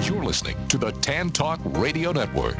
You're listening to the Tan Talk Radio Network.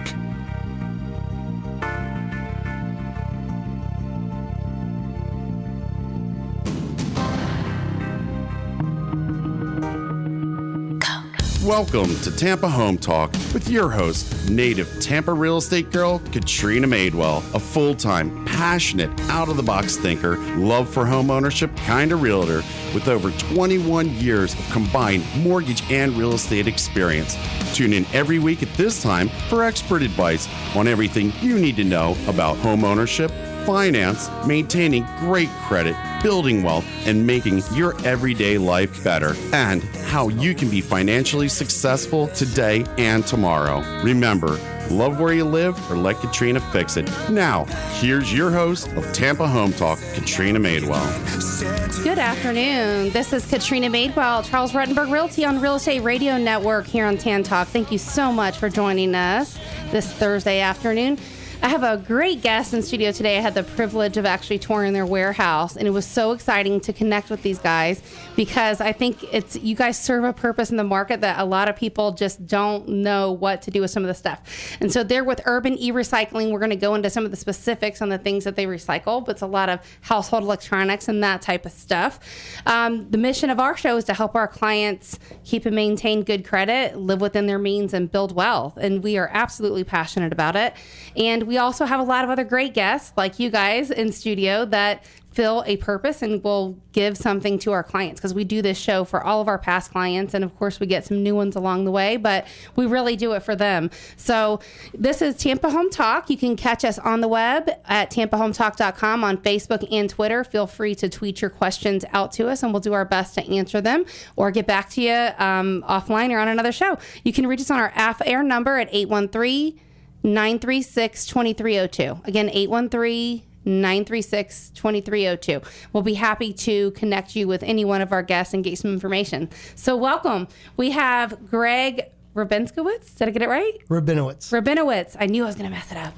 Welcome to Tampa Home Talk with your host, native Tampa real estate girl, Katrina Madewell, a full-time, passionate, out-of-the-box thinker, love for home ownership kind of realtor with over 21 years of combined mortgage and real estate experience. Tune in every week at this time for expert advice on everything you need to know about home ownership, finance, maintaining great credit, building wealth, and making your everyday life better, and how you can be financially successful today and tomorrow. Remember, love where you live or let Katrina fix it. Now, here's your host of Tampa Home Talk, Katrina Madewell. Good afternoon. This is Katrina Madewell, Charles Ruttenberg Realty on Real Estate Radio Network here on Tan Talk. Thank you so much for joining us this Thursday afternoon. I have a great guest in studio today. I had the privilege of actually touring their warehouse, and it was so exciting to connect with these guys because I think you guys serve a purpose in the market that a lot of people just don't know what to do with some of the stuff. And so they're with Urban E-Recycling. We're going to go into some of the specifics on the things that they recycle, but it's a lot of household electronics and that type of stuff. The mission of our show is to help our clients keep and maintain good credit, live within their means, and build wealth. And we are absolutely passionate about it. And we also have a lot of other great guests like you guys in studio that fill a purpose and will give something to our clients because we do this show for all of our past clients. And of course, we get some new ones along the way, but we really do it for them. So this is Tampa Home Talk. You can catch us on the web at tampahometalk.com, on Facebook and Twitter. Feel free to tweet your questions out to us and we'll do our best to answer them or get back to you offline or on another show. You can reach us on our off-air number at 813-936-2302. Again, 813-936-2302. We'll be happy to connect you with any one of our guests and get some information. So welcome. We have Greg Rabinowitz. Did I get it right? Rabinowitz. I knew I was going to mess it up.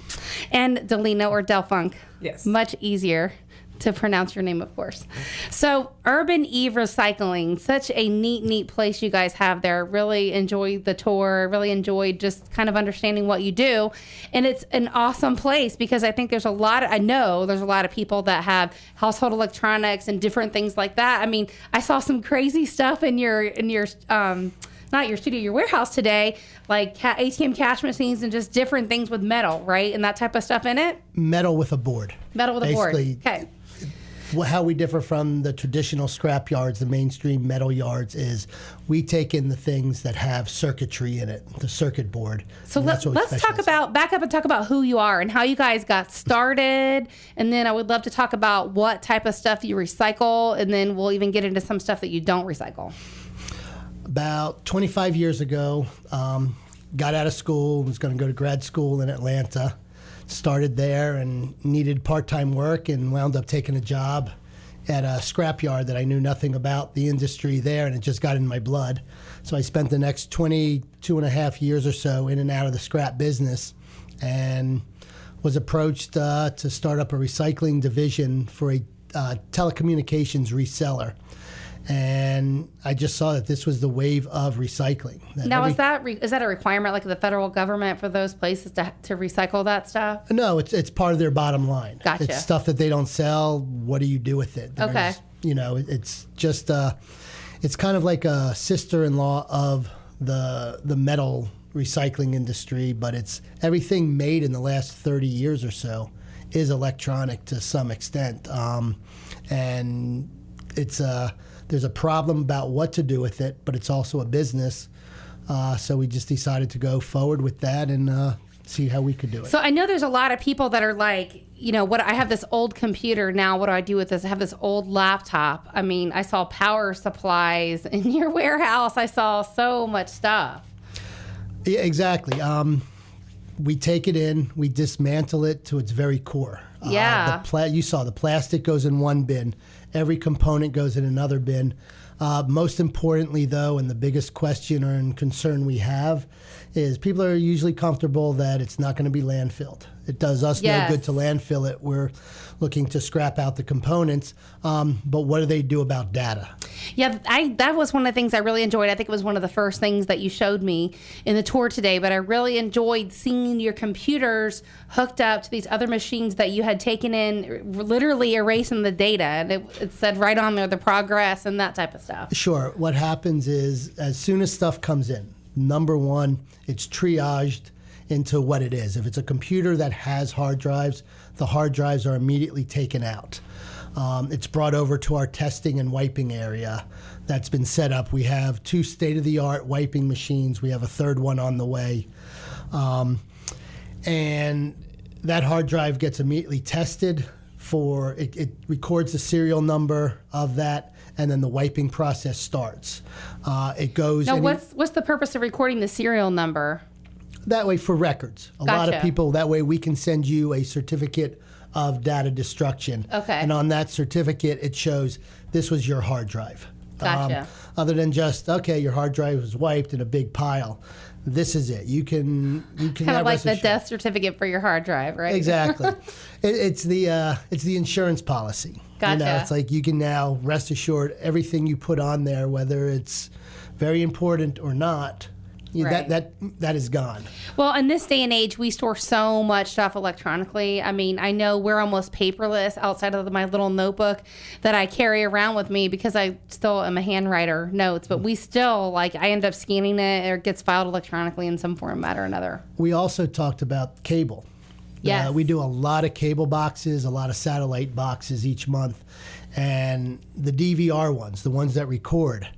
And Delina or Delfunk. Yes. Much easier to pronounce your name, of course. So Urban E-Recycling, such a neat place you guys have there. Really enjoyed the tour, really enjoyed just kind of understanding what you do. And it's an awesome place because I think I know there's a lot of people that have household electronics and different things like that. I mean, I saw some crazy stuff in your not your studio, your warehouse today, like ATM cash machines and just different things with metal, right? And that type of stuff in it? Metal with a board. Okay. How we differ from the traditional scrap yards, the mainstream metal yards, is we take in the things that have circuitry in it, the circuit board. So let's back up and talk about who you are and how you guys got started. And then I would love to talk about what type of stuff you recycle. And then we'll even get into some stuff that you don't recycle. About 25 years ago, got out of school, was going to go to grad school in Atlanta. Started there and needed part-time work and wound up taking a job at a scrapyard that I knew nothing about the industry there, and it just got in my blood. So I spent the next 22 and a half years or so in and out of the scrap business and was approached to start up a recycling division for a telecommunications reseller. And I just saw that this was the wave of recycling. Now, is that a requirement, like the federal government, for those places to recycle that stuff? No, it's part of their bottom line. Gotcha. It's stuff that they don't sell. What do you do with it? Okay. It's just it's kind of like a sister-in-law of the metal recycling industry, but it's everything made in the last 30 years or so is electronic to some extent, and it's there's a problem about what to do with it, but it's also a business. So we just decided to go forward with that and see how we could do it. So I know there's a lot of people that are like, I have this old computer now. What do I do with this? I have this old laptop. I mean, I saw power supplies in your warehouse. I saw so much stuff. Yeah, exactly. We take it in, we dismantle it to its very core. Yeah. You saw the plastic goes in one bin. Every component goes in another bin. Most importantly, though, and the biggest question or concern we have is people are usually comfortable that it's not going to be landfilled. It does us no good to landfill it. We're looking to scrap out the components. But what do they do about data? Yeah, that was one of the things I really enjoyed. I think it was one of the first things that you showed me in the tour today, but I really enjoyed seeing your computers hooked up to these other machines that you had taken in, literally erasing the data. And it said right on there the progress and that type of stuff. Sure. What happens is as soon as stuff comes in, number one, it's triaged into what it is. If it's a computer that has hard drives, the hard drives are immediately taken out. It's brought over to our testing and wiping area that's been set up. We have 2 state-of-the-art wiping machines. We have a third one on the way. And that hard drive gets immediately tested for, it records the serial number of that, and then the wiping process starts. It goes... Now, what's the purpose of recording the serial number? That way for records. A lot of people, that way we can send you a certificate of data destruction. Okay. And on that certificate, it shows this was your hard drive. Gotcha. Other than just, okay, your hard drive was wiped in a big pile. This is it. You can kind of like the death certificate for your hard drive, right? Exactly. It's the insurance policy. Gotcha. You know, it's like you can now rest assured everything you put on there, whether it's very important or not, Right. that is gone. Well, in this day and age, we store so much stuff electronically. I mean, I know we're almost paperless outside of my little notebook that I carry around with me because I still am a handwriter notes, but we still, I end up scanning it or it gets filed electronically in some format or another. We also talked about cable. Yes. We do a lot of cable boxes, a lot of satellite boxes each month. And the DVR ones, the ones that record,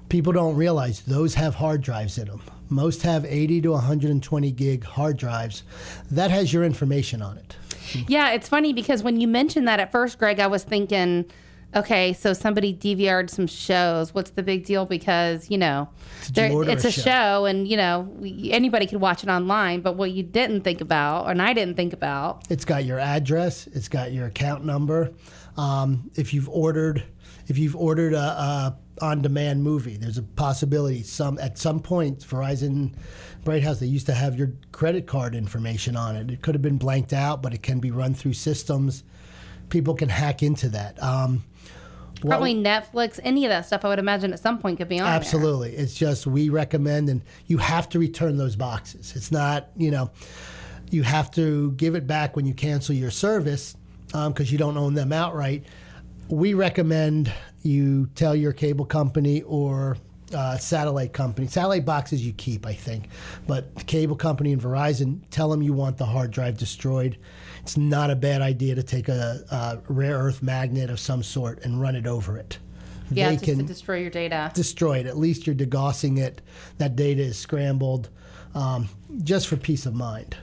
people don't realize those have hard drives in them. Most have 80 to 120 gig hard drives. That has your information on it. Yeah, it's funny because when you mentioned that at first, Greg, I was thinking, okay, so somebody DVR'd some shows. What's the big deal? Because, it's a show and, anybody could watch it online. But what you didn't think about, and I didn't think about. It's got your address. It's got your account number. If you've ordered a on-demand movie, there's a possibility at some point Verizon Bright House, they used to have your credit card information on it. It could have been blanked out, but it can be run through systems. People can hack into that. Probably Netflix, any of that stuff, I would imagine at some point could be on absolutely there. It's just we recommend, and you have to return those boxes. It's not, you have to give it back when you cancel your service because you don't own them outright. We recommend you tell your cable company or satellite company. Satellite boxes you keep, I think. But the cable company and Verizon, tell them you want the hard drive destroyed. It's not a bad idea to take a rare earth magnet of some sort and run it over it. Yeah, just to destroy your data. Destroy it. At least you're degaussing it. That data is scrambled just for peace of mind.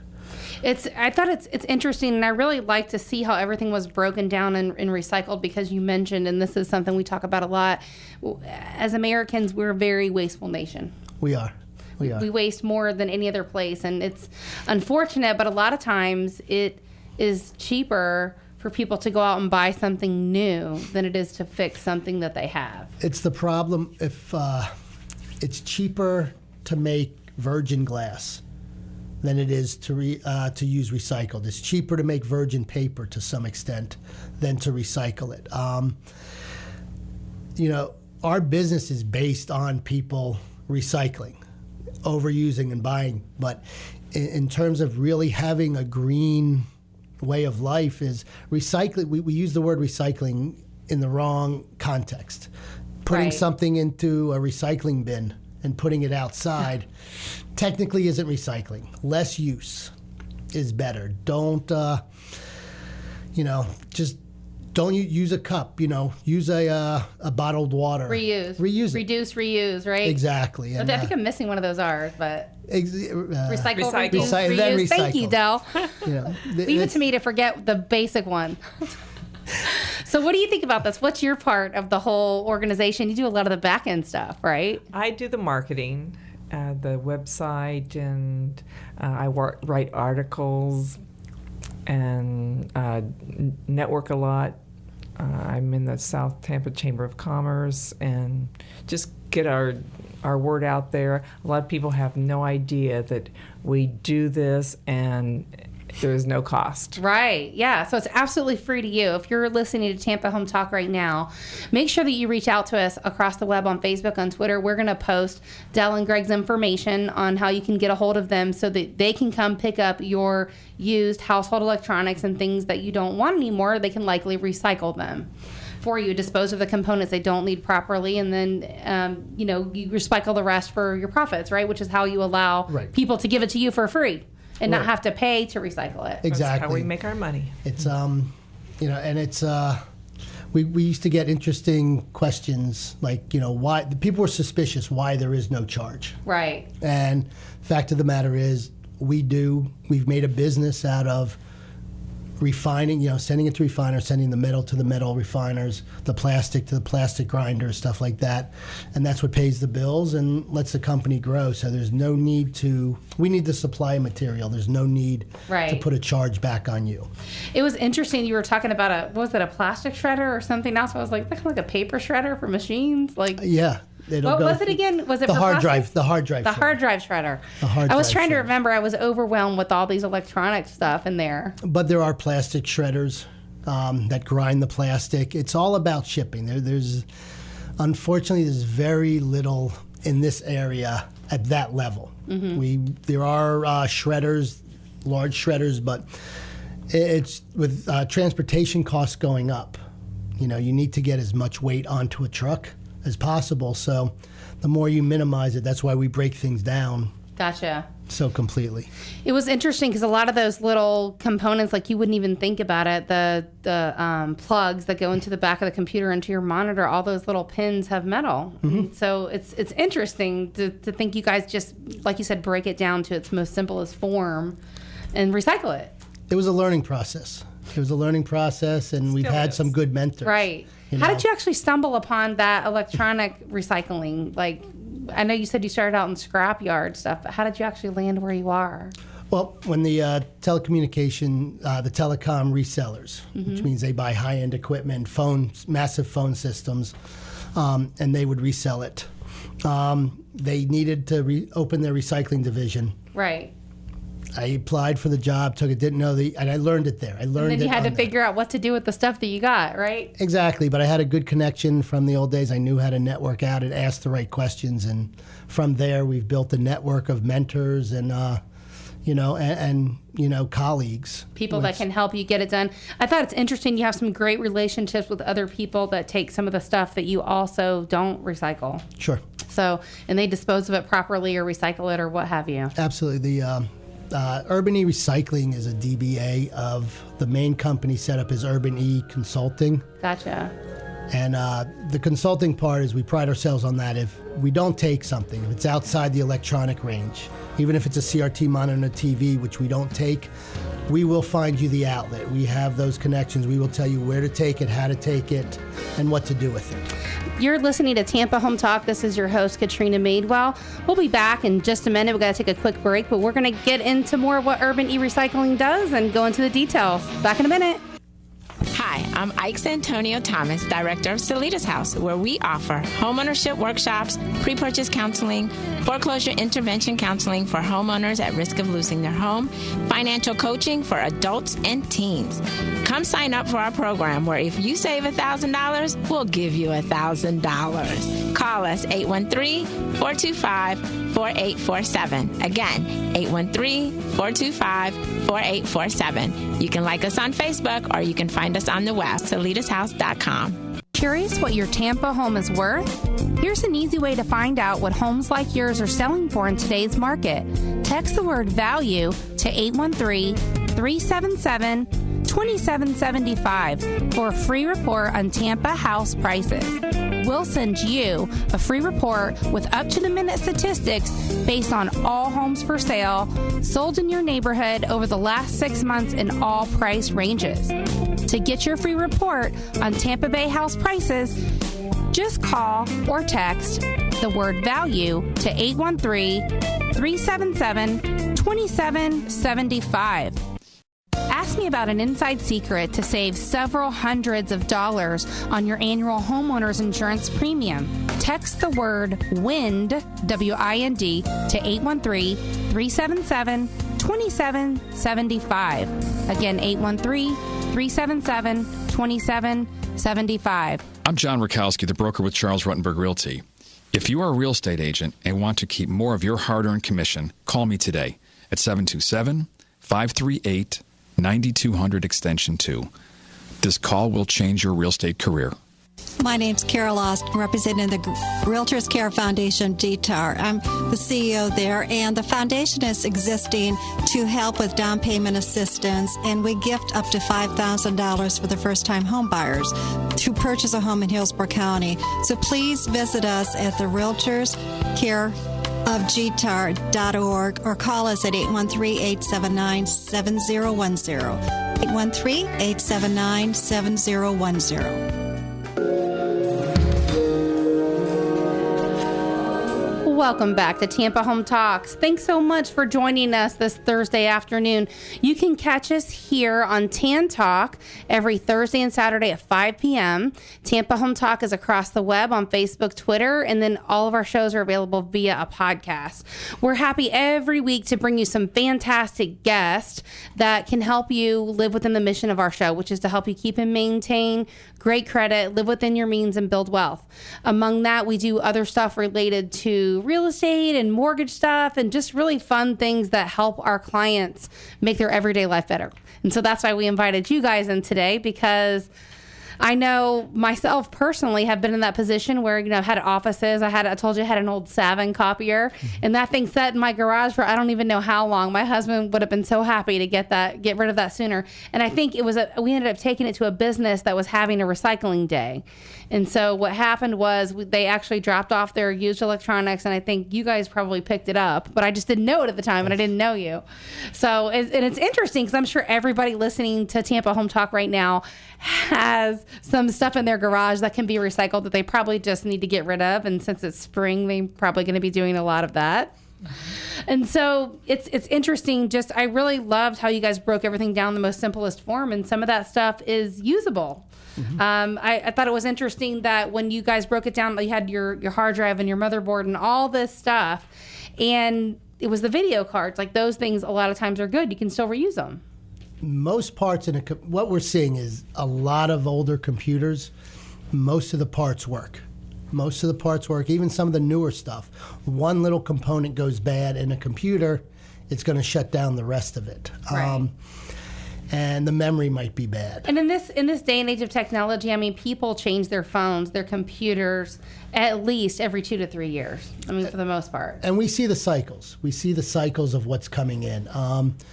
I thought it's interesting, and I really like to see how everything was broken down and recycled because you mentioned, and this is something we talk about a lot, as Americans, we're a very wasteful nation. We are. We waste more than any other place, and it's unfortunate, but a lot of times it is cheaper for people to go out and buy something new than it is to fix something that they have. It's the problem if it's cheaper to make virgin glass than it is to use recycled. It's cheaper to make virgin paper to some extent than to recycle it. Our business is based on people recycling, overusing and buying. But in terms of really having a green way of life is recycling. We use the word recycling in the wrong context. Putting something into a recycling bin and putting it outside technically isn't recycling. Less use is better. Don't, just don't use a cup, use a bottled water. Reuse. Reuse it. Reduce, reuse, right? Exactly. And, I think I'm missing one of those R's, but recycle, reduce, then reuse. recycle. Thank you, Del. Leave it it's- to me to forget the basic one. So what do you think about this? What's your part of the whole organization? You do a lot of the back end stuff, right? I do the marketing, the website, and I write articles and network a lot. I'm in the South Tampa Chamber of Commerce, and just get our word out there. A lot of people have no idea that we do this, and there's no cost. Right. Yeah. So it's absolutely free to you. If you're listening to Tampa Home Talk right now, make sure that you reach out to us across the web on Facebook, on Twitter. We're going to post Dell and Greg's information on how you can get a hold of them so that they can come pick up your used household electronics and things that you don't want anymore. They can likely recycle them for you, dispose of the components they don't need properly, and then you recycle the rest for your profits, right? Which is how you allow people to give it to you for free. And not have to pay to recycle it. Exactly. That's how we make our money. It's and it's we used to get interesting questions like, why the people were suspicious why there is no charge. Right. And fact of the matter is we've made a business out of refining, sending it to refiners, sending the metal to the metal refiners, the plastic to the plastic grinders, stuff like that. And that's what pays the bills and lets the company grow. So there's no need we need the supply material. There's no need to put a charge back on you. It was interesting. You were talking about a plastic shredder or something else? I was like, that's like a paper shredder for machines? Yeah. What was it again? Was it the for hard plastic? drive? The hard drive. The hard drive shredder. I was trying to remember. I was overwhelmed with all these electronic stuff in there. But there are plastic shredders that grind the plastic. It's all about shipping. Unfortunately, there's very little in this area at that level. Mm-hmm. There are shredders, large shredders, but it's with transportation costs going up. You need to get as much weight onto a truck as possible. So the more you minimize it, that's why we break things down. Gotcha. So completely. It was interesting because a lot of those little components, like you wouldn't even think about it, the plugs that go into the back of the computer, into your monitor, all those little pins have metal. Mm-hmm. So it's interesting to think you guys just, like you said, break it down to its most simplest form and recycle it. It was a learning process. And we've had some good mentors. Right. How did you actually stumble upon that electronic recycling? Like, I know you said you started out in scrapyard stuff, but how did you actually land where you are? Well, when the the telecom resellers, which means they buy high-end equipment, massive phone systems, and they would resell it. They needed to open their recycling division. Right. I applied for the job, took it, didn't know and I learned it there. And then you had to figure out what to do with the stuff that you got, right? Exactly, but I had a good connection from the old days. I knew how to network out and ask the right questions, and from there we've built a network of mentors and colleagues. People that can help you get it done. I thought it's interesting you have some great relationships with other people that take some of the stuff that you also don't recycle. Sure. So, and they dispose of it properly or recycle it or what have you. Absolutely. The Urban E Recycling is a DBA of the main company set up as Urban E Consulting. Gotcha. And the consulting part is we pride ourselves on that. If we don't take something, if it's outside the electronic range, even if it's a CRT monitor and a TV, which we don't take, we will find you the outlet. We have those connections. We will tell you where to take it, how to take it, and what to do with it. You're listening to Tampa Home Talk. This is your host, Katrina Madewell. We'll be back in just a minute. We've got to take a quick break, but we're going to get into more of what Urban E-Recycling does and go into the details. Back in a minute. Hi, I'm Ike Antonio Thomas, Director of Salitas House, where we offer homeownership workshops, pre-purchase counseling, foreclosure intervention counseling for homeowners at risk of losing their home, financial coaching for adults and teens. Come sign up for our program where if you save $1,000, we'll give you $1,000. Call us 813-425-4847. Again, 813-425-4847. You can like us on Facebook or you can find us on the web, salitashouse.com. Curious what your Tampa home is worth? Here's an easy way to find out what homes like yours are selling for in today's market. Text the word value to 813-377-2775 for a free report on Tampa house prices. We'll send you a free report with up-to-the-minute statistics based on all homes for sale sold in your neighborhood over the last 6 months in all price ranges. To get your free report on Tampa Bay house prices, just call or text the word value to 813-377-2775. Ask asked me about an inside secret to save several hundreds of dollars on your annual homeowner's insurance premium. Text the word WIND, W-I-N-D, to 813-377-2775. Again, 813-377-2775. I'm John Rakowski, the broker with Charles Ruttenberg Realty. If you are a real estate agent and want to keep more of your hard-earned commission, call me today at 727-538-9200 extension 2. This call will change your real estate career. My name's Carol Ost, representing the Realtors Care Foundation, DTAR. I'm the CEO there, and the foundation is existing to help with down payment assistance, and we gift up to $5,000 for the first-time home buyers to purchase a home in Hillsborough County. So please visit us at the Realtors Care of GTAR.org or call us at 813-879-7010. 813-879-7010. Welcome back to Tampa Home Talks. Thanks so much for joining us this Thursday afternoon. You can catch us here on Tan Talk every Thursday and Saturday at 5 p.m. Tampa Home Talk is across the web on Facebook, Twitter, and then all of our shows are available via a podcast. We're happy every week to bring you some fantastic guests that can help you live within the mission of our show, which is to help you keep and maintain great credit, live within your means, and build wealth. Among that, we do other stuff related to real estate and mortgage stuff and just really fun things that help our clients make their everyday life better. And so that's why we invited you guys in today, because I know myself personally have been in that position where, I've had offices. I told you I had an old Savin copier, and that thing sat in my garage for I don't even know how long. My husband would have been so happy to get rid of that sooner. And I think we ended up taking it to a business that was having a recycling day. And so what happened was they actually dropped off their used electronics, and I think you guys probably picked it up, but I just didn't know it at the time, and I didn't know you. So it's interesting because I'm sure everybody listening to Tampa Home Talk right now has some stuff in their garage that can be recycled that they probably just need to get rid of. And since it's spring, they're probably going to be doing a lot of that. And so it's interesting. I really loved how you guys broke everything down in the most simplest form, and some of that stuff is usable. Mm-hmm. I thought it was interesting that when you guys broke it down, you had your hard drive and your motherboard and all this stuff, and it was the video cards. Like those things a lot of times are good. You can still reuse them. Most parts what we're seeing is a lot of older computers. Most of the parts work. Even some of the newer stuff. One little component goes bad in a computer, it's going to shut down the rest of it. Right. And the memory might be bad. And in this day and age of technology, people change their phones, their computers, at least every 2 to 3 years. For the most part. And we see the cycles. Of what's coming in.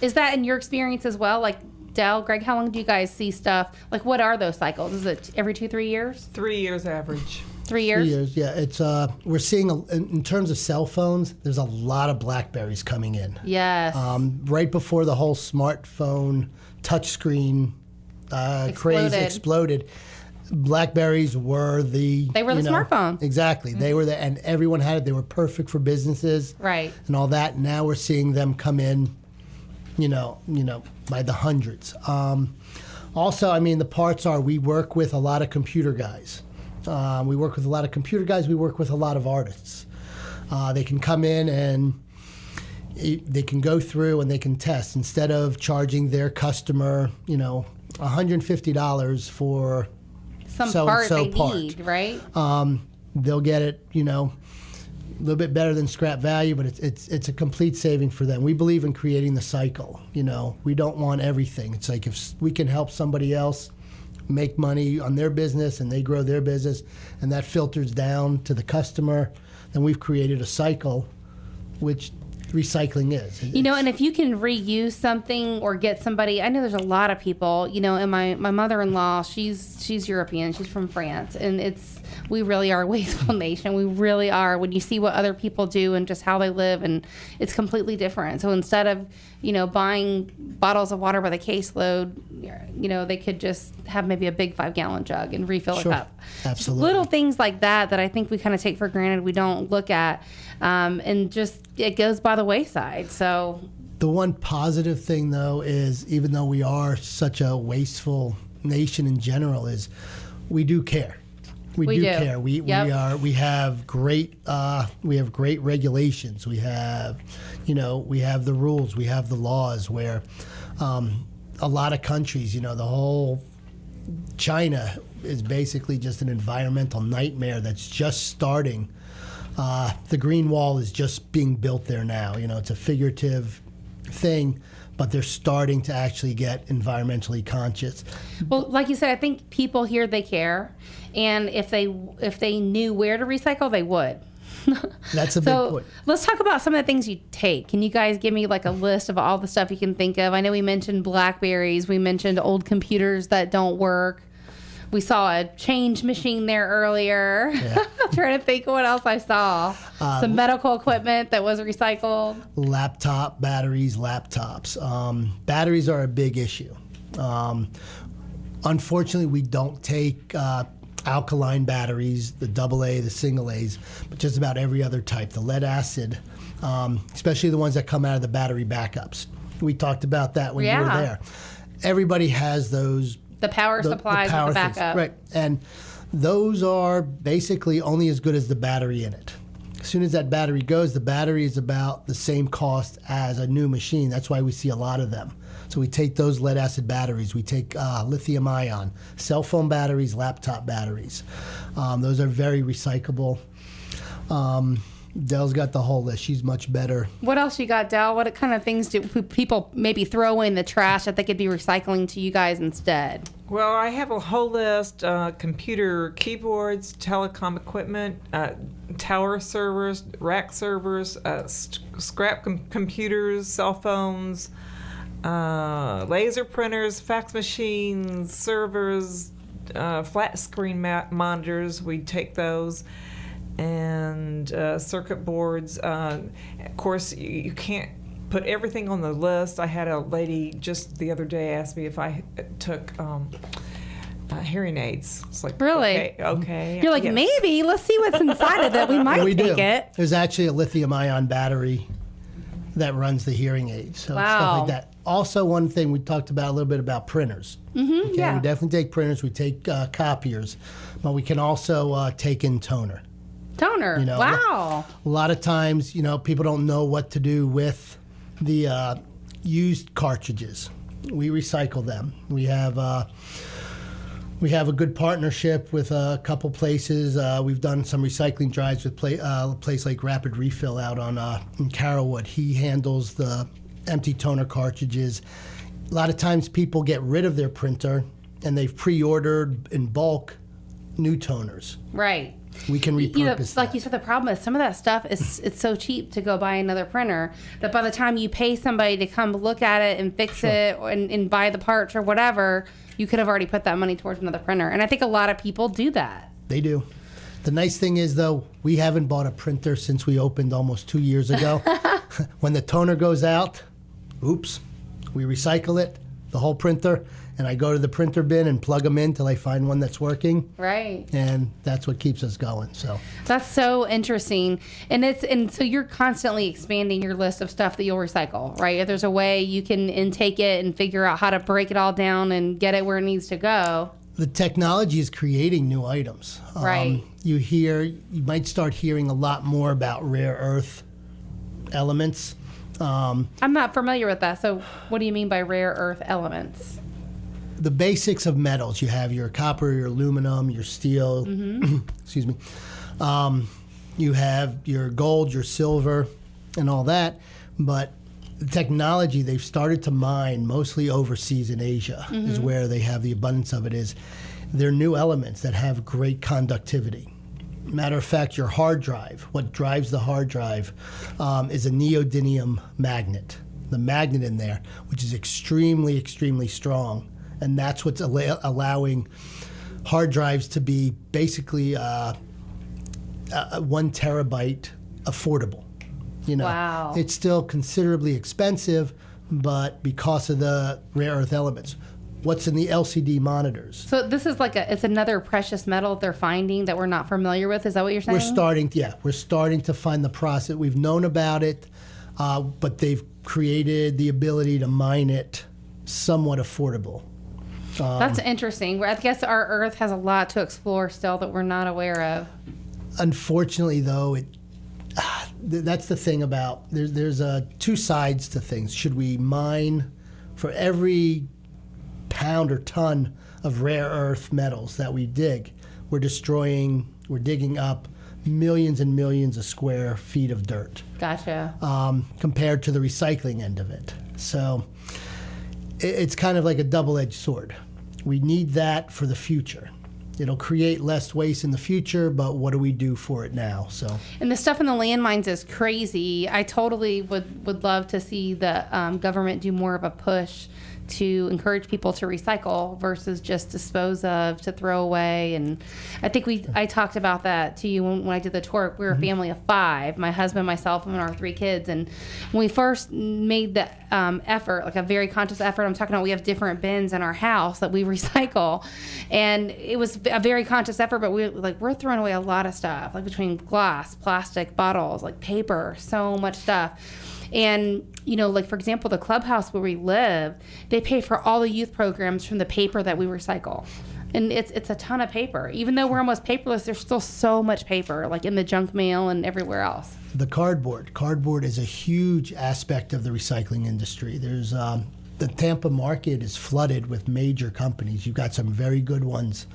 Is that in your experience as well? Like Dell, Greg, how long do you guys see stuff? Like, what are those cycles? Is it every 2-3 years? 3 years average. 3 years? 3 years, yeah. It's we're seeing in terms of cell phones, there's a lot of Blackberries coming in. Yes. Right before the whole smartphone touchscreen craze exploded, Blackberries were the smartphone. Exactly. Mm-hmm. They were and everyone had it. They were perfect for businesses, right? And all that. Now we're seeing them come in, by the hundreds. Also, the parts are we work with a lot of computer guys. We work with a lot of artists. They can come in and they can go through and they can test instead of charging their customer, $150 for some part they need, right? They'll get it, a little bit better than scrap value, but it's a complete saving for them. We believe in creating the cycle. We don't want everything. It's like if we can help somebody else make money on their business and they grow their business, and that filters down to the customer, then we've created a cycle, which recycling is. And if you can reuse something or get somebody, I know there's a lot of people, and my mother-in-law, she's European, she's from France, and we really are a wasteful nation. We really are. When you see what other people do and just how they live, and it's completely different. So instead of, buying bottles of water by the caseload, they could just have maybe a big 5-gallon jug and refill it up. Absolutely. Just little things like that I think we kind of take for granted. We don't look at, and just it goes by the wayside. So The one positive thing, though, is even though we are such a wasteful nation in general, is we do care. We do care. We have great regulations. We have the rules. We have the laws. Where a lot of countries, the whole China is basically just an environmental nightmare that's just starting. The Green Wall is just being built there now. It's a figurative thing, but they're starting to actually get environmentally conscious. Well, like you said, I think people here, they care, and if they knew where to recycle, they would. That's a big point. Let's talk about some of the things you take. Can you guys give me like a list of all the stuff you can think of? I know we mentioned Blackberries. We mentioned old computers that don't work. We saw a change machine there earlier. Yeah. I'm trying to think of what else I saw. Some medical equipment that was recycled. Laptops. Batteries are a big issue. Unfortunately, we don't take alkaline batteries, the AA, the single A's, but just about every other type. The lead acid, especially the ones that come out of the battery backups. We talked about that when you were there. Everybody has those. The power supplies with the backup. Right. And those are basically only as good as the battery in it. As soon as that battery goes, the battery is about the same cost as a new machine. That's why we see a lot of them. So we take those lead acid batteries. We take lithium ion, cell phone batteries, laptop batteries. Those are very recyclable. Dell's got the whole list. She's much better. What else you got, Dell? What kind of things do people maybe throw in the trash that they could be recycling to you guys instead? Well, I have a whole list: computer keyboards, telecom equipment, tower servers, rack servers, scrap computers, cell phones, laser printers, fax machines, servers, flat screen monitors. We take those. And circuit boards. Of course, you can't put everything on the list. I had a lady just the other day ask me if I took hearing aids. It's like, really? Okay. You're like, yes. Maybe. Let's see what's inside of it. We might take it. There's actually a lithium-ion battery that runs the hearing aids. So stuff like that. Also, one thing we talked about a little bit about printers. Mm-hmm, We definitely take printers. We take copiers, but we can also take in toner. Toner. Wow. A lot of times, people don't know what to do with the used cartridges. We recycle them. We have a good partnership with a couple places. We've done some recycling drives with a place like Rapid Refill out in Carrollwood. He handles the empty toner cartridges. A lot of times people get rid of their printer and they've pre-ordered in bulk new toners. Right. We can repurpose like you said, the problem is some of that stuff it's so cheap to go buy another printer that by the time you pay somebody to come look at it and fix it and buy the parts or whatever, you could have already put that money towards another printer. And I think a lot of people do that. They do. The nice thing is, though, we haven't bought a printer since we opened almost 2 years ago. When the toner goes out, oops, we recycle it, the whole printer, and I go to the printer bin and plug them in till I find one that's working. Right. And that's what keeps us going. So that's so interesting. And so you're constantly expanding your list of stuff that you'll recycle, right? If there's a way you can intake it and figure out how to break it all down and get it where it needs to go. The technology is creating new items. Right. You might start hearing a lot more about rare earth elements. I'm not familiar with that. So what do you mean by rare earth elements? The basics of metals. You have your copper, your aluminum, your steel. Mm-hmm. Excuse me. You have your gold, your silver, and all that. But the technology they've started to mine mostly overseas in Asia is where they have the abundance of it. They're new elements that have great conductivity. Matter of fact, your hard drive, what drives the hard drive, is a neodymium magnet. The magnet in there, which is extremely, extremely strong. And that's what's allowing hard drives to be basically 1 terabyte affordable. Wow. It's still considerably expensive, but because of the rare earth elements. What's in the LCD monitors? So this is it's another precious metal they're finding that we're not familiar with. Is that what you're saying? We're starting to find the process. We've known about it. but they've created the ability to mine it somewhat affordable. That's interesting. I guess our Earth has a lot to explore still that we're not aware of. Unfortunately, though, that's the thing about there's two sides to things. Should we mine for every pound or ton of rare earth metals that we dig? We're digging up millions and millions of square feet of dirt. Gotcha. Compared to the recycling end of it. So it's kind of like a double-edged sword. We need that for the future. It'll create less waste in the future, but what do we do for it now? So, and the stuff in the landmines is crazy. I totally would love to see the government do more of a push to encourage people to recycle versus just dispose of, to throw away. And I think I talked about that to you when I did the tour. We were a family of 5, my husband, myself, and our 3 kids. And when we first made the effort, like a very conscious effort, I'm talking about we have different bins in our house that we recycle. And it was a very conscious effort, but we're throwing away a lot of stuff, like between glass, plastic, bottles, like paper, so much stuff. And, like, for example, the clubhouse where we live, they pay for all the youth programs from the paper that we recycle. And it's a ton of paper. Even though we're almost paperless, there's still so much paper, like in the junk mail and everywhere else. The cardboard. Cardboard is a huge aspect of the recycling industry. There's the Tampa market is flooded with major companies. You've got some very good ones.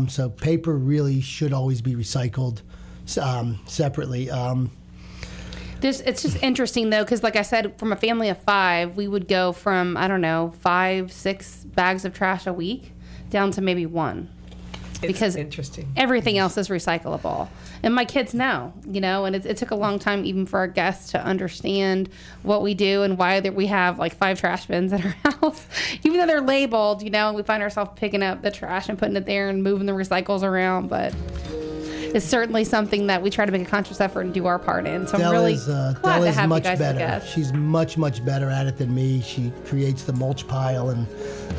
So paper really should always be recycled separately. It's just interesting, though, because like I said, from a family of 5, we would go from, 5-6 bags of trash a week down to maybe 1. Because interesting. Everything else is recyclable. And my kids know, and it took a long time even for our guests to understand what we do and why we have like 5 trash bins at our house. Even though they're labeled, and we find ourselves picking up the trash and putting it there and moving the recycles around. But it's certainly something that we try to make a conscious effort and do our part in. So I'm really glad to have you guys as a guest. She's much, much better at it than me. She creates the mulch pile, and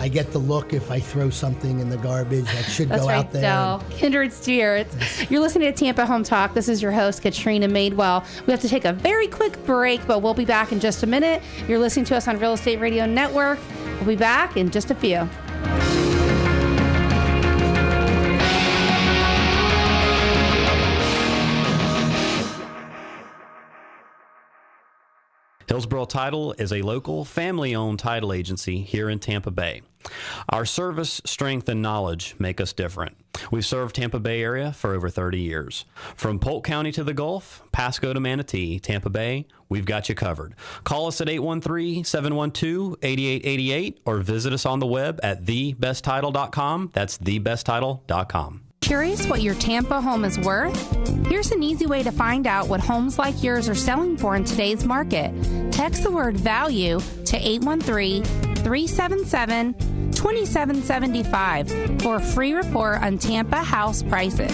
I get the look if I throw something in the garbage that should go out there. That's right, Del. Kindred spirits. You're listening to Tampa Home Talk. This is your host, Katrina Madewell. We have to take a very quick break, but we'll be back in just a minute. You're listening to us on Real Estate Radio Network. We'll be back in just a few. Hillsborough Title is a local, family-owned title agency here in Tampa Bay. Our service, strength, and knowledge make us different. We've served Tampa Bay area for over 30 years. From Polk County to the Gulf, Pasco to Manatee, Tampa Bay, we've got you covered. Call us at 813-712-8888 or visit us on the web at thebesttitle.com. That's thebesttitle.com. Curious what your Tampa home is worth? Here's an easy way to find out what homes like yours are selling for in today's market. Text the word value to 813-377-2775 for a free report on Tampa house prices.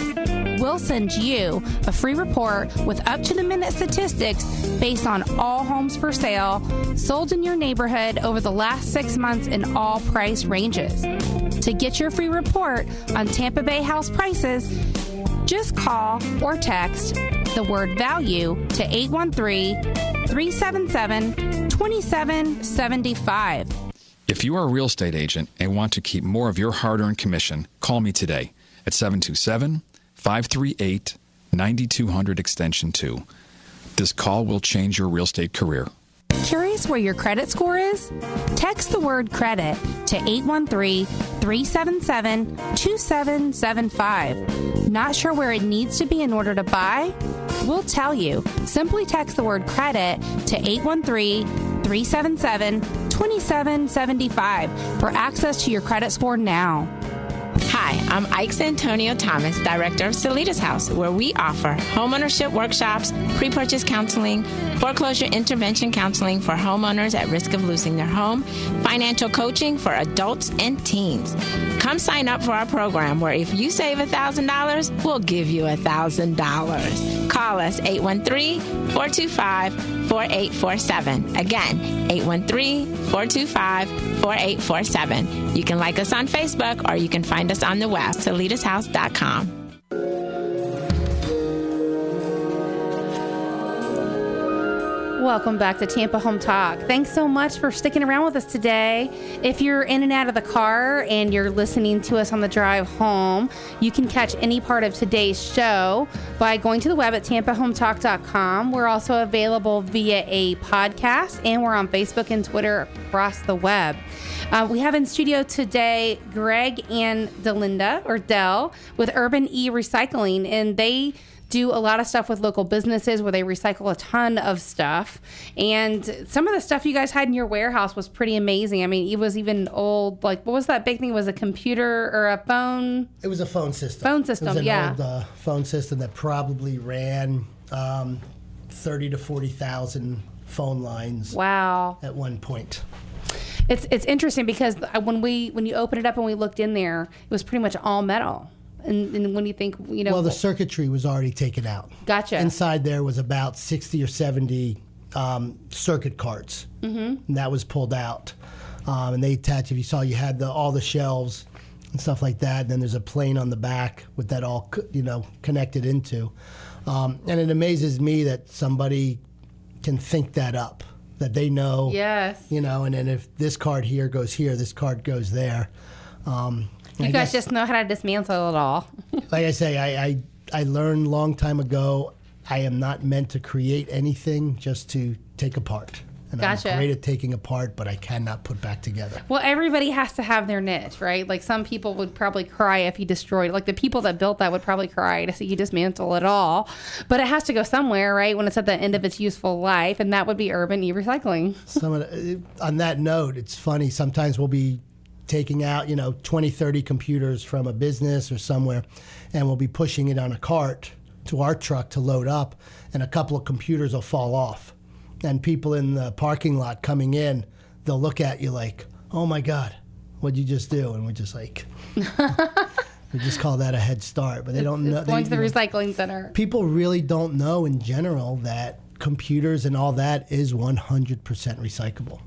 We'll send you a free report with up-to-the-minute statistics based on all homes for sale sold in your neighborhood over the last 6 months in all price ranges. To get your free report on Tampa Bay house prices, just call or text the word value to 813-377-2775. If you are a real estate agent and want to keep more of your hard-earned commission, call me today at 727-538-9200 extension 2. This call will change your real estate career. Curious where your credit score is? Text the word credit to 813-377-2775. Not sure where it needs to be in order to buy? We'll tell you. Simply text the word credit to 813-377-2775 for access to your credit score now. Hi, I'm Ike Antonio Thomas, Director of Salitas House, where we offer homeownership workshops, pre-purchase counseling, foreclosure intervention counseling for homeowners at risk of losing their home, financial coaching for adults and teens. Come sign up for our program where if you save $1,000, we'll give you $1,000. Call us 813-425-4847. Again, 813-425-4847. You can like us on Facebook or you can find us on the web, salitashouse.com. Welcome back to Tampa Home Talk. Thanks so much for sticking around with us today. If you're in and out of the car and you're listening to us on the drive home, you can catch any part of today's show by going to the web at tampahometalk.com. We're also available via a podcast, and we're on Facebook and Twitter across the web. We have in studio today Greg and Dell with Urban E-Recycling, and they do a lot of stuff with local businesses where they recycle a ton of stuff. And some of the stuff you guys had in your warehouse was pretty amazing. I mean, it was even old, like, what was that big thing? It was a computer or a phone? It was a phone system. Phone system, it was yeah. an old phone system that probably ran 30 to 40,000 phone lines. Wow. At one point. It's interesting because when you opened it up and we looked in there, it was pretty much all metal. And when you think, Well, the circuitry was already taken out. Gotcha. Inside there was about 60 or 70 circuit cards. Mm-hmm. And that was pulled out. And they attached, if you saw, you had all the shelves and stuff like that. And then there's a plane on the back with that all, connected into. And it amazes me that somebody can think that up, that they know. Yes. And then if this card here goes here, this card goes there. You guys just know how to dismantle it all. Like I say, I learned a long time ago, I am not meant to create anything, just to take apart. And Gotcha. I'm great at taking apart, but I cannot put back together. Well, everybody has to have their niche, right? Like some people would probably cry if you destroyed it. Like the people that built that would probably cry to see you dismantle it all. But it has to go somewhere, right? When it's at the end of its useful life, and that would be urban e-recycling. On that note, it's funny. Sometimes we'll be taking out, 20, 30 computers from a business or somewhere, and we'll be pushing it on a cart to our truck to load up, and a couple of computers will fall off. And people in the parking lot coming in, they'll look at you like, oh my God, what'd you just do? And we're just like, we just call that a head start. But they don't know. Going to the recycling center. People really don't know in general that computers and all that is 100% recyclable.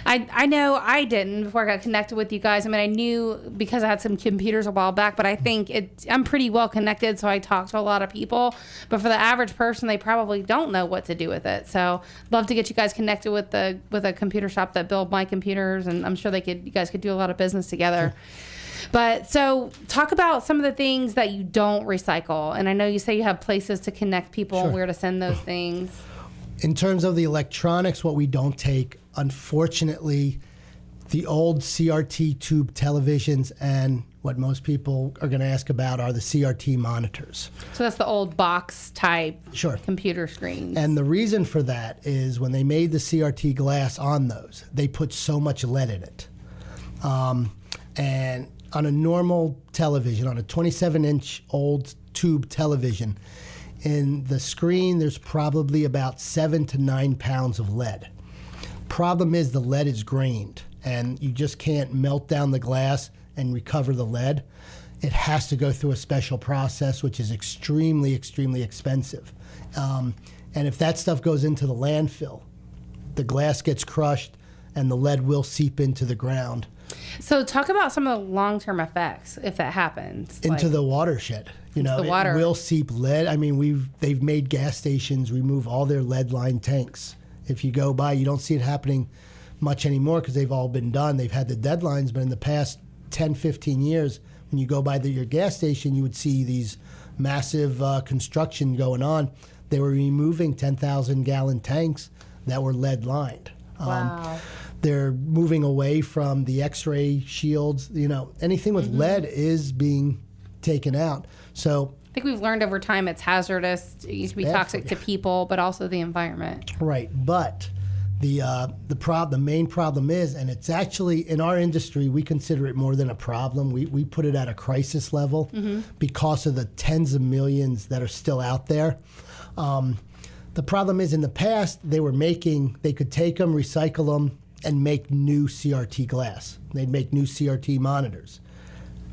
I know I didn't before I got connected with you guys. I mean, I knew because I had some computers a while back, but I think I'm pretty well connected, so I talk to a lot of people. But for the average person, they probably don't know what to do with it. So love to get you guys connected with a computer shop that build my computers, and I'm sure you guys could do a lot of business together. Sure. But so talk about some of the things that you don't recycle. And I know you say you have places to connect people and where to send those things. In terms of the electronics, what we don't take, unfortunately, the old CRT tube televisions and what most people are going to ask about are the CRT monitors. So that's the old box type computer screens. And the reason for that is when they made the CRT glass on those, they put so much lead in it. And on a normal television, on a 27-inch old tube television, in the screen, there's probably about 7 to 9 pounds of lead. Problem is the lead is grained, and you just can't melt down the glass and recover the lead. It has to go through a special process, which is extremely, extremely expensive. And if that stuff goes into the landfill, the glass gets crushed, and the lead will seep into the ground. So talk about some of the long-term effects if that happens. Into the watershed. The water. It will seep lead. I mean, they've made gas stations remove all their lead-lined tanks. If you go by, you don't see it happening much anymore because they've all been done. They've had the deadlines, but in the past 10, 15 years, when you go by your gas station, you would see these massive construction going on. They were removing 10,000-gallon tanks that were lead-lined. Wow. They're moving away from the X-ray shields. Anything with lead is being taken out. So I think we've learned over time it's hazardous. It used to be toxic to people, but also the environment. Right, but the main problem is, and it's actually in our industry, we consider it more than a problem. We put it at a crisis level because of the tens of millions that are still out there. The problem is in the past they could take them, recycle them, and make new CRT glass. They'd make new CRT monitors.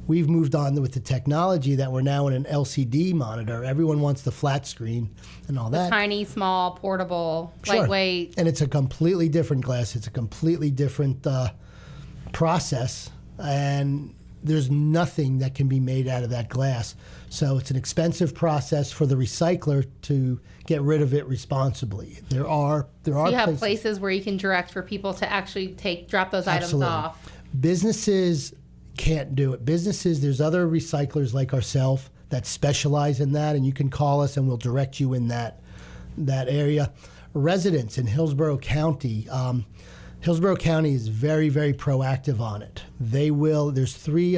We've moved on with the technology that we're now in an LCD monitor. Everyone wants the flat screen and all that. Tiny, small, portable, lightweight. And it's a completely different glass. It's a completely different process. And there's nothing that can be made out of that glass. So it's an expensive process for the recycler to get rid of it responsibly. There are you have places where you can direct for people to actually drop those Absolutely. items off. Businesses can't do it. There's other recyclers like ourselves that specialize in that, and you can call us and we'll direct you in that area. Residents in Hillsborough County, Hillsborough County is very, very proactive on it. There's 3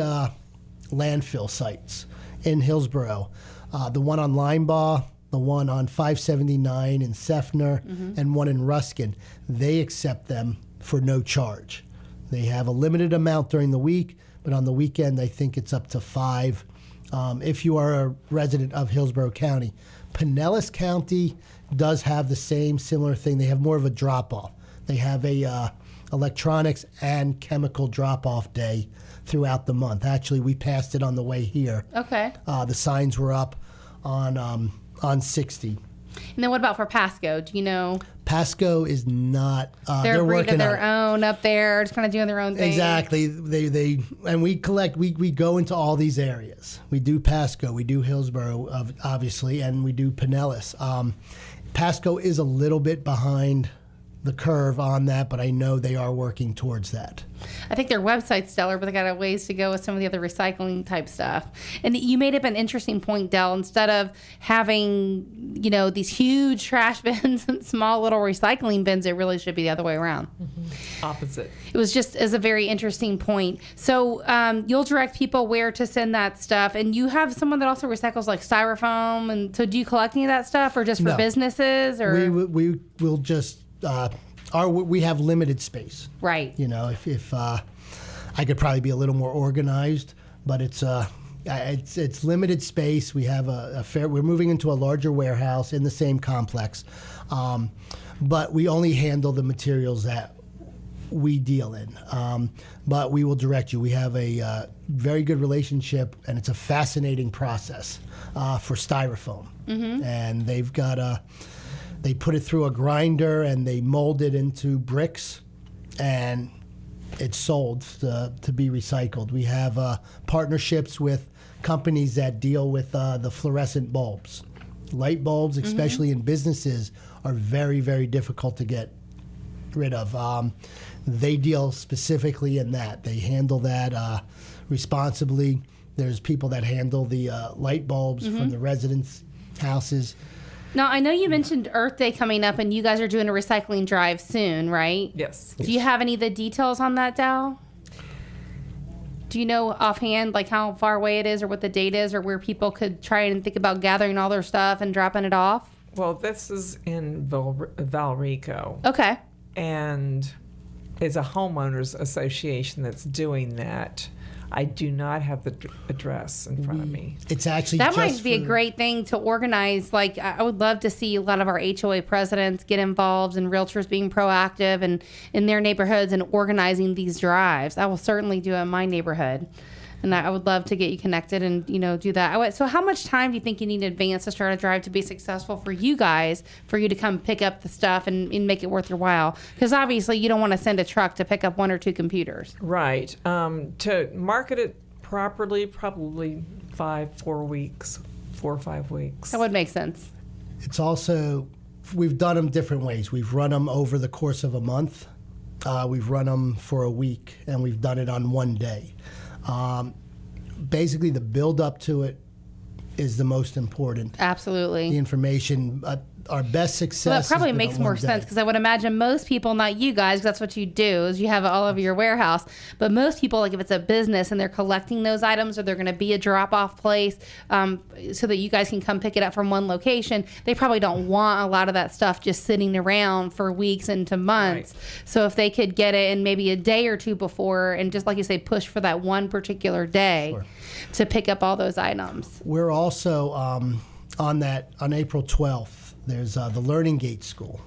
landfill sites in Hillsborough. The one on Linebaugh, the one on 579 in Seffner, and one in Ruskin. They accept them for no charge. They have a limited amount during the week, but on the weekend, I think it's up to 5 if you are a resident of Hillsborough County. Pinellas County does have the same similar thing. They have more of a drop-off. They have a electronics and chemical drop-off day throughout the month. Actually, we passed it on the way here. Okay. The signs were up on 60. And then what about for Pasco? Do you know? Pasco is not. They're working breeding their own up there, just kind of doing their own thing. Exactly. They and we collect. We go into all these areas. We do Pasco. We do Hillsborough, obviously, and we do Pinellas. Pasco is a little bit behind the curve on that, but I know they are working towards that. I think their website's stellar, but they got a ways to go with some of the other recycling type stuff. And you made up an interesting point, Del. Instead of having, these huge trash bins and small little recycling bins, it really should be the other way around. Opposite. It was just as a very interesting point. So you'll direct people where to send that stuff, and you have someone that also recycles like styrofoam. And so, do you collect any of that stuff, or just for businesses? Or we will just. We have limited space. Right. If I could probably be a little more organized, but it's limited space. We have we're moving into a larger warehouse in the same complex, but we only handle the materials that we deal in. But we will direct you. We have a very good relationship, and it's a fascinating process for styrofoam, and they've got They put it through a grinder and they mold it into bricks, and it's sold to be recycled. We have partnerships with companies that deal with the fluorescent bulbs. Light bulbs, especially in businesses, are very, very difficult to get rid of. They deal specifically in that. They handle that responsibly. There's people that handle the light bulbs from the residents' houses. Now, I know you mentioned Earth Day coming up, and you guys are doing a recycling drive soon, right? Yes. Do you have any of the details on that, Dal? Do you know offhand, like how far away it is, or what the date is, or where people could try and think about gathering all their stuff and dropping it off? Well, this is in Valrico. Okay. And it's a homeowners association that's doing that. I do not have the address in front of me. It's actually that might be a great thing to organize. Like, I would love to see a lot of our HOA presidents get involved and realtors being proactive and in their neighborhoods and organizing these drives. I will certainly do it in my neighborhood. And I would love to get you connected and, do that. So how much time do you think you need in advance to start a drive to be successful for you guys, for you to come pick up the stuff and make it worth your while? Because obviously you don't want to send a truck to pick up 1 or 2 computers. Right. To market it properly, probably 4 weeks, 4 or 5 weeks. That would make sense. It's also, we've done them different ways. We've run them over the course of a month. We've run them for a week, and we've done it on one day. Basically, the build up to it is the most important. Absolutely. The information, our best success. Well, that probably makes more sense, because I would imagine most people, not you guys, 'cause that's what you do, is you have it all over your warehouse. But most people, like if it's a business and they're collecting those items, or they're going to be a drop-off place, so that you guys can come pick it up from one location, they probably don't want a lot of that stuff just sitting around for weeks into months. Right. So if they could get it in maybe a day or two before, and just like you say, push for that one particular day to pick up all those items. We're also on April 12th. There's the Learning Gate School,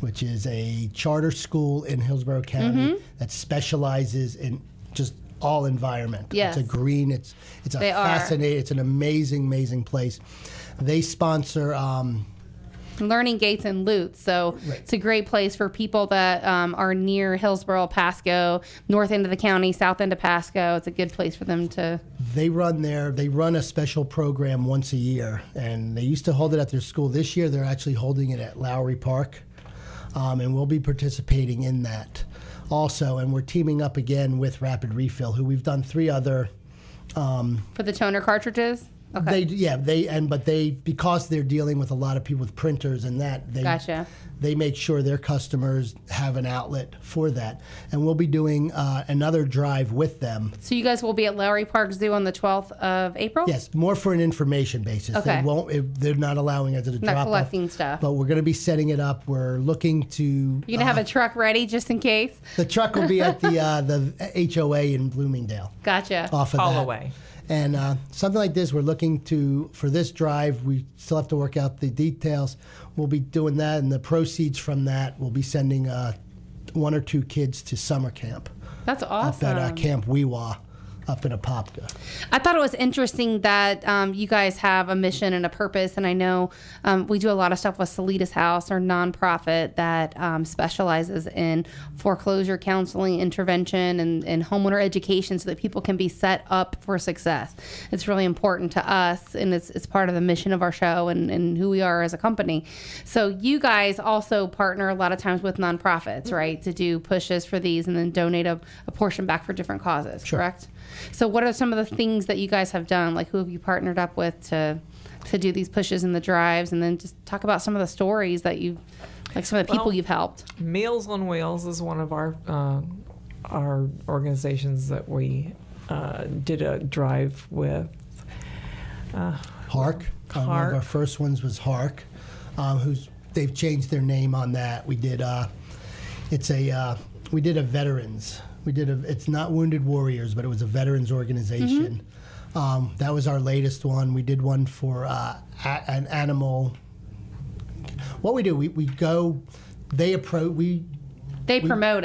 which is a charter school in Hillsborough County that specializes in just all environment. Yes. It's a green. It's fascinating. It's an amazing place. They sponsor Learning Gates and Lutz. So it's a great place for people that are near Hillsborough, Pasco, north end of the county, south end of Pasco. It's a good place for them to. They run a special program once a year, and they used to hold it at their school. This year, they're actually holding it at Lowry Park, and we'll be participating in that also. And we're teaming up again with Rapid Refill, who we've done 3 other. For the toner cartridges? Okay. They because they're dealing with a lot of people with printers and that, they make sure their customers have an outlet for that. And we'll be doing another drive with them. So you guys will be at Lowry Park Zoo on the 12th of April? Yes, more for an information basis. Okay. They're not allowing us to drop off. Not collecting stuff. But we're going to be setting it up. We're looking to. You're going to have a truck ready just in case? The truck will be at the HOA in Bloomingdale. Gotcha. Off of Holloway. And something like this, we're looking to, for this drive, we still have to work out the details. We'll be doing that, and the proceeds from that, we'll be sending 1 or 2 kids to summer camp. That's awesome. Up at Camp Weewa up in Apopka. I thought it was interesting that you guys have a mission and a purpose, and I know we do a lot of stuff with Salitas House, our nonprofit that specializes in foreclosure counseling, intervention, and homeowner education so that people can be set up for success. It's really important to us, and it's part of the mission of our show and who we are as a company. So you guys also partner a lot of times with nonprofits, right, to do pushes for these and then donate a portion back for different causes, correct? So what are some of the things that you guys have done? Like, who have you partnered up with to do these pushes and the drives? And then just talk about some of the stories that some of the people you've helped. Meals on Wheels is one of our organizations that we did a drive with. Hark. One of our first ones was Hark, they've changed their name on that. We did a veterans. It's not Wounded Warriors, but it was a veterans organization. Mm-hmm. That was our latest one. We did one for an animal. What we do, we go, they promote it. They promote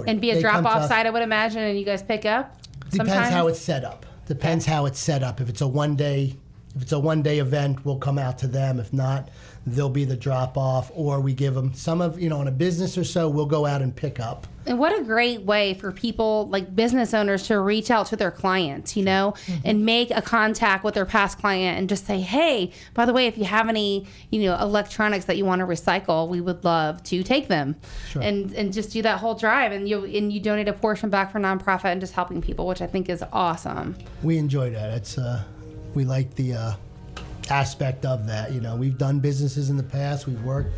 it. And be a drop-off site, I would imagine, and you guys pick up? Depends how it's set up. How it's set up. If it's a one-day event, we'll come out to them. If not, they'll be the drop-off, or we give them some of, in a business or so, we'll go out and pick up. And what a great way for people like business owners to reach out to their clients, mm-hmm. and make a contact with their past client and just say, hey, by the way, if you have any, electronics that you want to recycle, we would love to take them. Sure. And just do that whole drive. And you donate a portion back for nonprofit and just helping people, which I think is awesome. We enjoy that. It's we like the aspect of that. We've done businesses in the past. We've worked.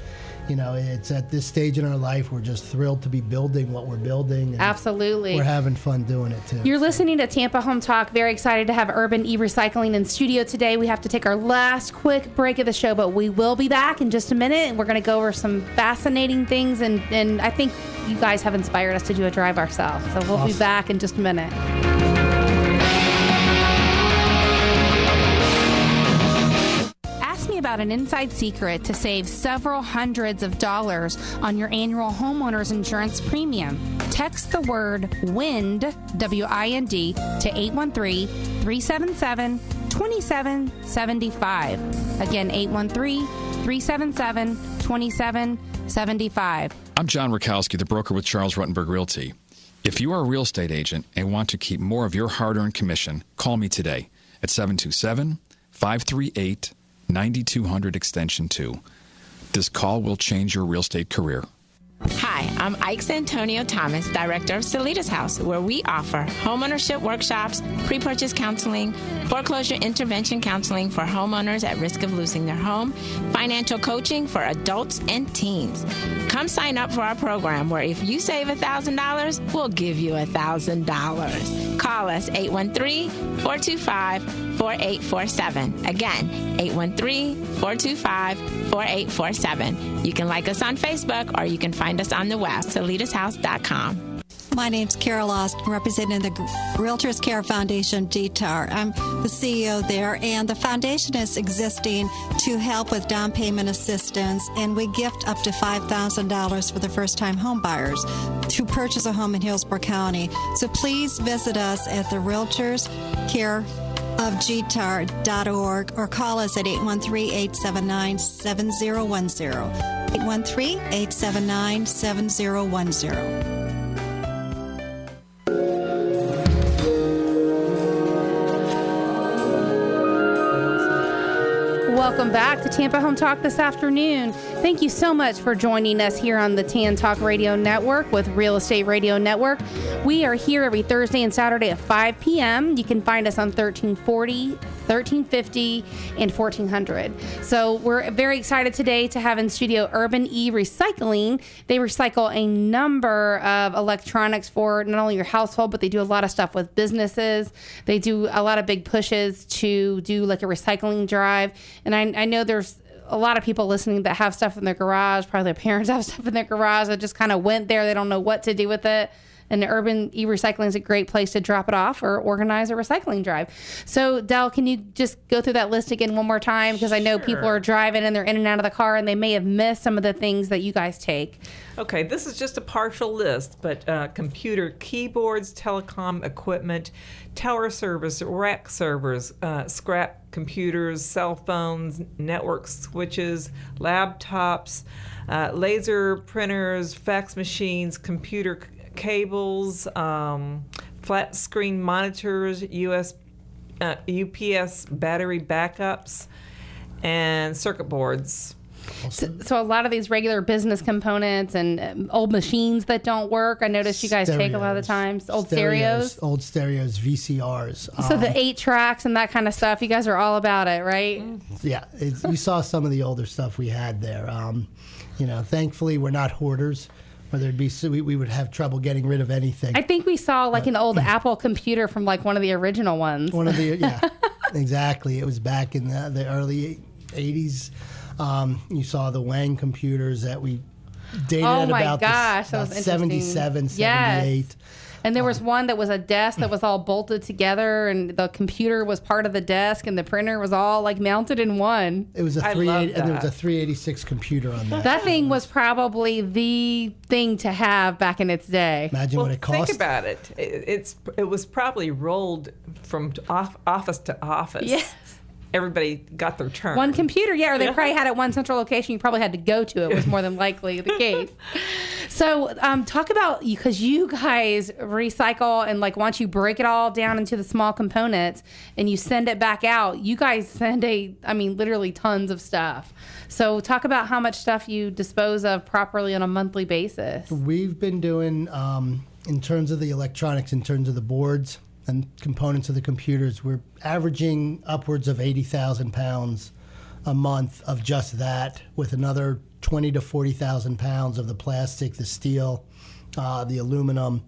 It's at this stage in our life, we're just thrilled to be building what we're building. And absolutely. We're having fun doing it, too. You're listening to Tampa Home Talk. Very excited to have Urban E-Recycling in studio today. We have to take our last quick break of the show, but we will be back in just a minute, and we're going to go over some fascinating things, and I think you guys have inspired us to do a drive ourselves. So we'll be back in just a minute. About an inside secret to save several hundreds of dollars on your annual homeowner's insurance premium. Text the word WIND, W-I-N-D, to 813-377-2775. Again, 813-377-2775. I'm John Rakowski, the broker with Charles Ruttenberg Realty. If you are a real estate agent and want to keep more of your hard-earned commission, call me today at 727-538-9200 extension 2. This call will change your real estate career. Hi, I'm Ike Antonio Thomas, Director of Salitas House, where we offer homeownership workshops, pre-purchase counseling, foreclosure intervention counseling for homeowners at risk of losing their home, financial coaching for adults and teens. Come sign up for our program where if you save $1,000, we'll give you $1,000. Call us 813-425-4847. Again, 813-425-4847. You can like us on Facebook or you can find us on the web, salitashouse.com. My name's Carol Austin, representing the Realtors Care Foundation, DTAR. I'm the CEO there, and the foundation is existing to help with down payment assistance, and we gift up to $5,000 for the first-time home buyers to purchase a home in Hillsborough County. So please visit us at the Realtors Care of gtar.org or call us at 813-879-7010. 813-879-7010. Welcome back to Tampa Home Talk this afternoon. Thank you so much for joining us here on the Tan Talk Radio Network with Real Estate Radio Network. We are here every Thursday and Saturday at 5 p.m. You can find us on 1340, 1350, and 1400. So we're very excited today to have in studio Urban E Recycling. They recycle a number of electronics for not only your household, but they do a lot of stuff with businesses. They do a lot of big pushes to do like a recycling drive. And I know there's a lot of people listening that have stuff in their garage. Probably their parents have stuff in their garage that just kind of went there. They don't know what to do with it. And Urban E-Recycling is a great place to drop it off or organize a recycling drive. So, Del, can you just go through that list again one more time? Because I know people are driving and they're in and out of the car and they may have missed some of the things that you guys take. Okay, this is just a partial list, but computer keyboards, telecom equipment, tower service, rack servers, scrap computers, cell phones, network switches, laptops, laser printers, fax machines, computer cables, flat screen monitors, UPS battery backups, and circuit boards. So a lot of these regular business components and old machines that don't work, I noticed you guys take a lot of the times. Old stereos, VCRs. So the 8 tracks and that kind of stuff, you guys are all about it, right? Yeah, you saw some of the older stuff we had there. Thankfully we're not hoarders. Whether it be we would have trouble getting rid of anything. I think we saw like an old Apple computer from like one of the original ones. Yeah, exactly. It was back in the early 80s. You saw the Wang computers that we dated at about 77, 78. Yes. And there was one that was a desk that was all bolted together, and the computer was part of the desk, and the printer was all like mounted in one. It was a 380, and there was a 386 computer on that. That thing was probably the thing to have back in its day. Imagine what it cost. Think about it. It was probably rolled from office to office. Yes. Everybody got their turn. One computer, or they probably had it one central location. You probably had to go to it. Was more than likely the case. So, talk about, because you guys recycle and like once you break it all down into the small components and you send it back out, you guys send literally tons of stuff. So, talk about how much stuff you dispose of properly on a monthly basis. We've been doing, in terms of the electronics, in terms of the boards and components of the computers, we're averaging upwards of 80,000 pounds a month of just that, with another 20 to 40,000 pounds of the plastic, the steel, the aluminum,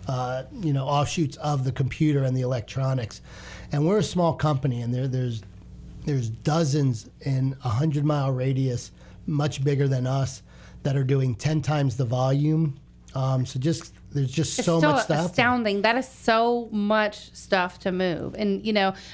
offshoots of the computer and the electronics. And we're a small company, and there's dozens in a 100-mile radius, much bigger than us, that are doing 10 times the volume. There's just so much stuff. It's astounding. That is so much stuff to move. And,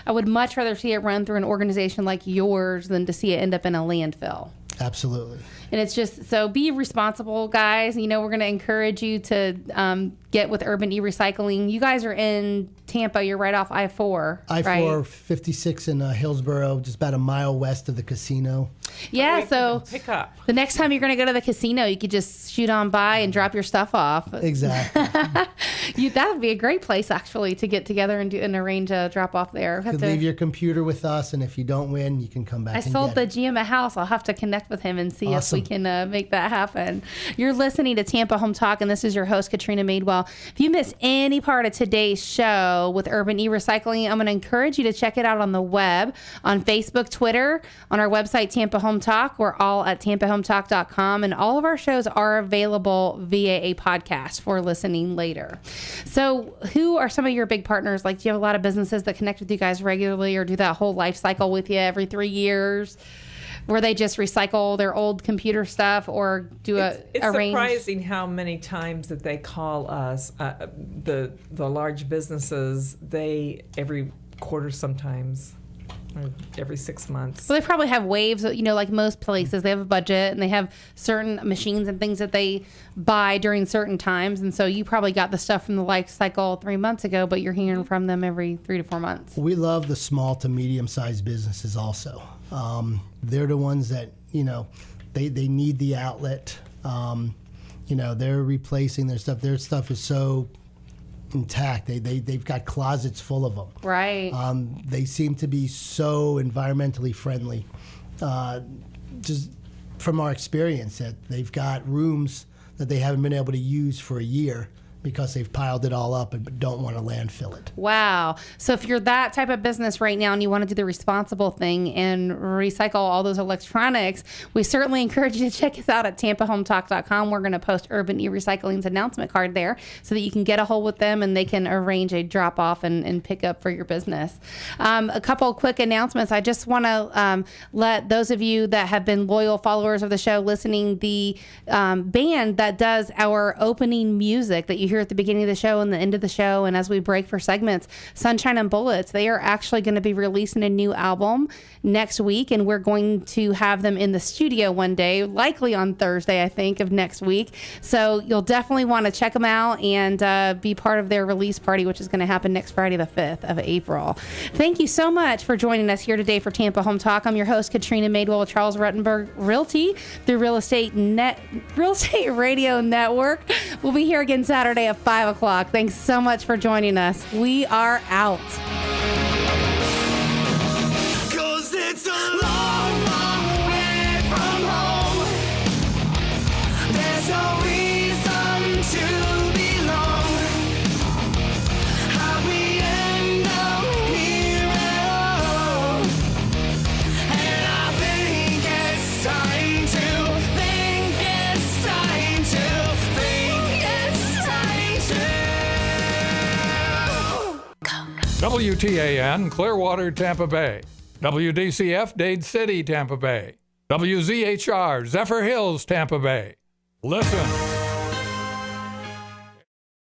I would much rather see it run through an organization like yours than to see it end up in a landfill. Absolutely. And it's just, so be responsible, guys. We're going to encourage you to get with Urban E-Recycling. You guys are in Tampa. You're right off I-4, I-4, right? 56 in Hillsborough, just about a mile west of the casino. Yeah, so pick up. The next time you're going to go to the casino, you could just shoot on by and drop your stuff off. Exactly. That would be a great place, actually, to get together and arrange a drop-off there. You could leave your computer with us, and if you don't win, you can come back and sold get the GM a house. I'll have to connect with him and see Awesome. if we can make that happen. You're listening to Tampa Home Talk, and this is your host, Katrina Madewell. If you missed any part of today's show with Urban E-Recycling, I'm going to encourage you to check it out on the web, on Facebook, Twitter, on our website, Tampa Home Talk. We're all at tampahometalk.com, and all of our shows are available via a podcast for listening later. So who are some of your big partners? Like, do you have a lot of businesses that connect with you guys regularly or do that whole life cycle with you every 3 years? Where they just recycle their old computer stuff or do it's arrange? Surprising how many times that they call us, the large businesses, every quarter sometimes. or every 6 months. Well, they probably have waves, like most places. They have a budget and they have certain machines and things that they buy during certain times. And so you probably got the stuff from the life cycle 3 months ago, but you're hearing from them every 3 to 4 months. We love the small to medium-sized businesses also. They're the ones that, they need the outlet. They're replacing their stuff. Their stuff is so intact. They've got closets full of them. Right. They seem to be so environmentally friendly. Just from our experience, that they've got rooms that they haven't been able to use for a year because they've piled it all up and don't want to landfill it. Wow. So if you're that type of business right now and you want to do the responsible thing and recycle all those electronics, we certainly encourage you to check us out at tampahometalk.com. We're going to post Urban E-Recycling's announcement card there so that you can get a hold with them and they can arrange a drop off and pick up for your business. A couple of quick announcements. I just want to let those of you that have been loyal followers of the show listening, the band that does our opening music that you hear at the beginning of the show and the end of the show and as we break for segments, Sunshine and Bullets, they are actually going to be releasing a new album next week, and we're going to have them in the studio one day, likely on Thursday, I think, of next week. So you'll definitely want to check them out and be part of their release party, which is going to happen next Friday, the 5th of April. Thank you so much for joining us here today for Tampa Home Talk. I'm your host, Katrina Madewell with Charles Ruttenberg Realty through Real Estate Radio Network. We'll be here again Saturday at 5 o'clock. Thanks so much for joining us. We are out. 'Cause it's a long, long way from home. There's no reason to belong. How we end up here at all. And I think it's time to WTAN, Clearwater, Tampa Bay. WDCF, Dade City, Tampa Bay. WZHR, Zephyr Hills, Tampa Bay. Listen.